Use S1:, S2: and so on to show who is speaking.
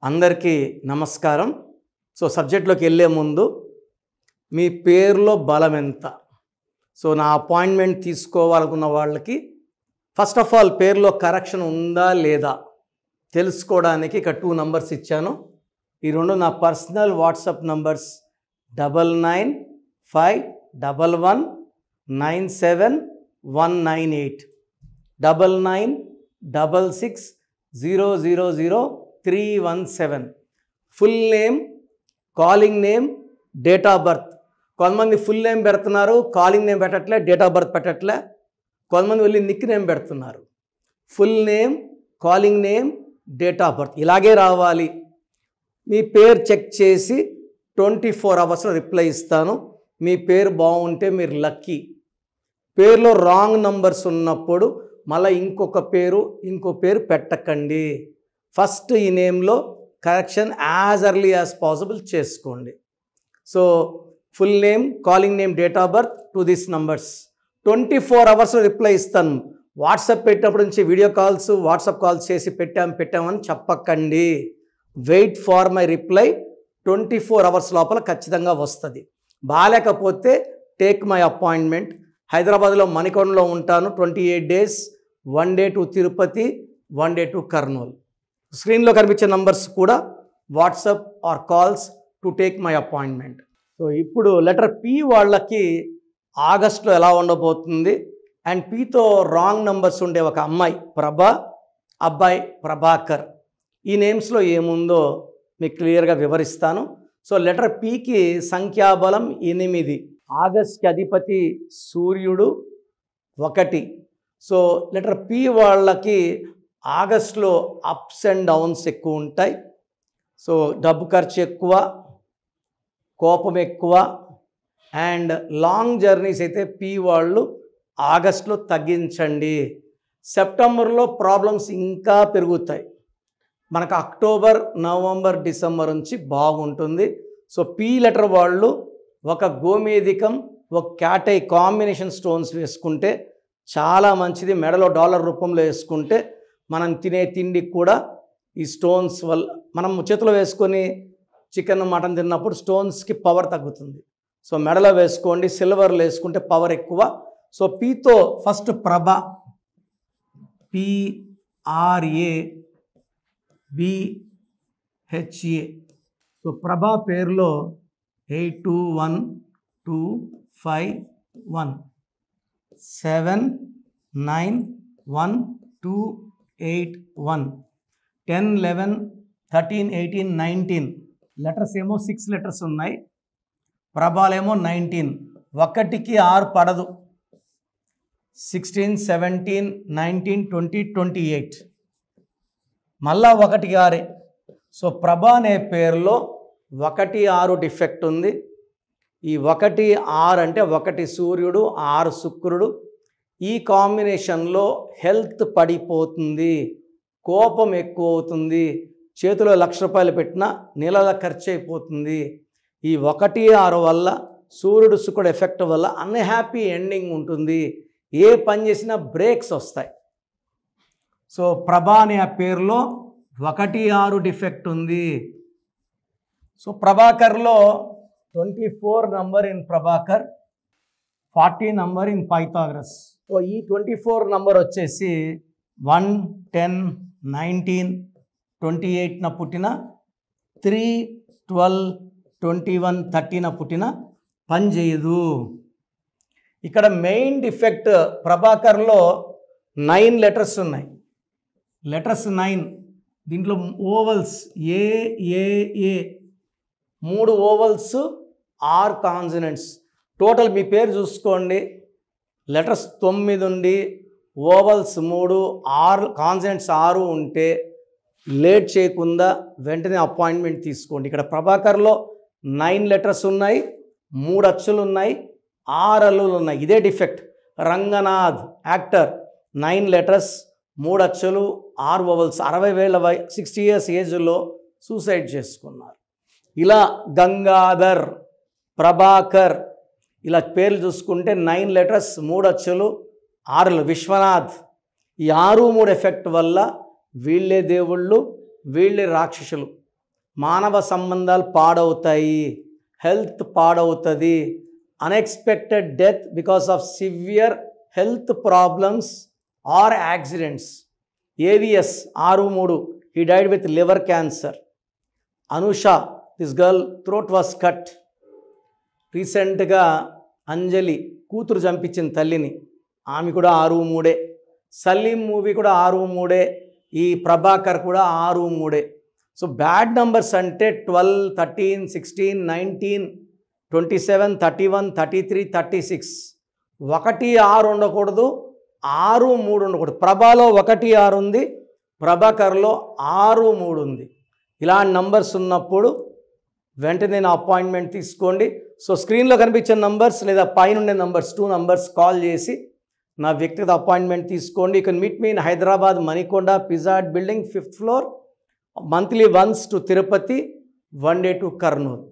S1: అందరికీ నమస్కారం. సో సబ్జెక్ట్లోకి వెళ్ళే ముందు మీ పేరులో బలం ఎంత? సో నా అపాయింట్మెంట్ తీసుకోవాలనుకున్న వాళ్ళకి ఫస్ట్ ఆఫ్ ఆల్ పేరులో కరెక్షన్ ఉందా లేదా తెలుసుకోవడానికి ఇక 2 నంబర్స్ ఇచ్చాను. ఈ రెండు నా personal WhatsApp numbers 9951197198 9966000317. Full name, calling name, date of birth. కొంతమంది ఫుల్ నేమ్ పెడుతున్నారు, కాలింగ్ నేమ్ పెట్టట్లే, డేట్ ఆఫ్ బర్త్ పెట్టట్లే. కొంతమంది వెళ్ళి నిక్ నేమ్ పెడుతున్నారు. Full name, calling name, date of birth ఇలాగే రావాలి. మీ పేరు చెక్ చేసి 24 అవర్స్లో రిప్లై ఇస్తాను. మీ పేరు బాగుంటే మీరు లక్కీ. పేరులో రాంగ్ నంబర్స్ ఉన్నప్పుడు మళ్ళీ ఇంకో పేరు పెట్టకండి. ఫస్ట్ ఈ నేమ్లో correction as early as possible చేసుకోండి. So full name, calling name, date of birth to this numbers 24 అవర్స్లో రిప్లై ఇస్తాను. వాట్సాప్ పెట్టినప్పటి నుంచి వీడియో కాల్స్, వాట్సాప్ కాల్స్ చేసి పెట్టామని చెప్పకండి. Wait for my reply. 24 hours లోపల ఖచ్చితంగా వస్తుంది. బాగాలేకపోతే టేక్ మై అపాయింట్మెంట్. హైదరాబాద్లో మణికొండలో ఉంటాను. 28 days, 1 day to Tirupati, 1 day to Kurnool. స్క్రీన్లో కనిపించే నంబర్స్ కూడా WhatsApp or calls to take my appointment. So ఇప్పుడు లెటర్ పి వాళ్ళకి ఆగస్ట్లో ఎలా ఉండబోతుంది అండ్ పితో రాంగ్ నంబర్స్ ఉండే ఒక అమ్మాయి ప్రభ, అబ్బాయి ప్రభాకర్. ఈ నేమ్స్లో ఏముందో మీకు క్లియర్గా వివరిస్తాను. సో లెటర్ పికి సంఖ్యాబలం 8. ఆగస్ట్కి అధిపతి సూర్యుడు 1. సో లెటర్ పి వాళ్ళకి ఆగస్ట్లో అప్స్ అండ్ డౌన్స్ ఎక్కువ ఉంటాయి. సో డబ్బు ఖర్చు ఎక్కువ, కోపం ఎక్కువ అండ్ లాంగ్ జర్నీస్ అయితే పి వాళ్ళు ఆగస్ట్లో తగ్గించండి. సెప్టెంబర్లో ప్రాబ్లమ్స్ ఇంకా పెరుగుతాయి. మనకు అక్టోబర్, నవంబర్, డిసెంబర్ నుంచి బాగుంటుంది. సో పి లెటర్ వాళ్ళు ఒక గోమేధికం, ఒక క్యాటై కాంబినేషన్ స్టోన్స్ వేసుకుంటే చాలా మంచిది. మెడలో డాలర్ రూపంలో వేసుకుంటే మనం తినే తిండికి కూడా ఈ స్టోన్స్ వల్ల, మనం చేతిలో వేసుకొని చికెన్, మటన్ తిన్నప్పుడు స్టోన్స్కి పవర్ తగ్గుతుంది. సో మెడలో వేసుకోండి. సిల్వర్లో వేసుకుంటే పవర్ ఎక్కువ. సో పీతో ఫస్ట్ ప్రభ, PRABHA. సో ప్రభా పేరులో 821251 791281 10 11 13 18 19. లెటర్స్ ఏమో 6 లెటర్స్ ఉన్నాయి. ప్రభాలేమో 19. 1కి 6 పడదు. 16 17 19 20 28. మళ్ళా 1కి 6. సో ప్రభ అనే పేరులో 1 6 డిఫెక్ట్ ఉంది. ఈ 1 6 అంటే 1 సూర్యుడు, 6 శుక్రుడు. ఈ కాంబినేషన్లో హెల్త్ పడిపోతుంది, కోపం ఎక్కువ అవుతుంది, చేతిలో ₹1,00,000 పెట్టినా నెలల ఖర్చు అయిపోతుంది. ఈ 1 6 వల్ల, సూర్యుడు శుక్రుడు ఎఫెక్ట్ వల్ల అన్హ్యాపీ ఎండింగ్ ఉంటుంది. ఏ పని చేసినా బ్రేక్స్ వస్తాయి. సో ప్రభా అనే ఆ పేరులో 1 6 డిఫెక్ట్ ఉంది. సో ప్రభాకర్లో 24 number in Prabhakar, 40 number in Pythagoras. So ఈ 24 నంబర్ వచ్చేసి 1 10 19 28న పుట్టిన, 3 12 21 30న పుట్టిన పని చేయదు. ఇక్కడ మెయిన్ డిఫెక్ట్ ప్రభాకర్లో 9 లెటర్స్ ఉన్నాయి. లెటర్స్ 9. దీంట్లో ఓవల్స్ ఏ 3 ఓవల్స్, 6 కాన్సనెంట్స్. టోటల్ మీ పేరు చూసుకోండి. లెటర్స్ 9 ఉండి ఓవల్స్ 3, 6 కాన్సనెంట్స్ 6 ఉంటే లేట్ చేయకుండా వెంటనే అపాయింట్మెంట్ తీసుకోండి. ఇక్కడ ప్రభాకర్లో 9 లెటర్స్ ఉన్నాయి, 3 అచ్చులు ఉన్నాయి, 6 అల్లులు ఉన్నాయి. ఇదే డిఫెక్ట్. రంగనాథ్ యాక్టర్ 9 లెటర్స్, 3 అచ్చులు, 6 ఓవల్స్. 60 ఇయర్స్ ఏజ్లో సూసైడ్ చేసుకున్నారు. ఇలా గంగాధర్, ప్రభాకర్ ఇలా పేర్లు చూసుకుంటే 9 లెటర్స్, 3 అచ్చులు, 6. విశ్వనాథ్ ఈ 6 3 ఎఫెక్ట్ వల్ల వీళ్ళే దేవుళ్ళు, వీళ్ళే రాక్షసులు. మానవ సంబంధాలు పాడవుతాయి, హెల్త్ పాడవుతుంది, unexpected death because of severe health problems or accidents. AVS 6/3 he died with liver cancer. Anusha, this girl throat was cut. రీసెంట్గా అంజలి కూతురు చంపించిన తల్లిని, ఆమె కూడా 6/3. సలీం మూవీ కూడా 6/3. ఈ ప్రభాకర్ కూడా 6/3. సో బ్యాడ్ నంబర్స్ అంటే 12, 13, 16, 19, 27, 31, 33, 36. 1, 6 ఉండకూడదు, 6, 3 ఉండకూడదు. ప్రభాలో 1, 6 ఉంది, ప్రభాకర్లో 6, 3 ఉంది. ఇలాంటి నంబర్స్ ఉన్నప్పుడు వెంటనే నా అపాయింట్మెంట్ తీసుకోండి. సో స్క్రీన్లో కనిపించే నంబర్స్ లేదా పైన ఉండే నంబర్స్ 2 నంబర్స్ కాల్ చేసి నా వ్యక్తిగత అపాయింట్మెంట్ తీసుకోండి. You can meet me in Hyderabad, Manikonda, pizza hut building, 5th floor. Monthly once to Tirupati, 1 day to Kurnool.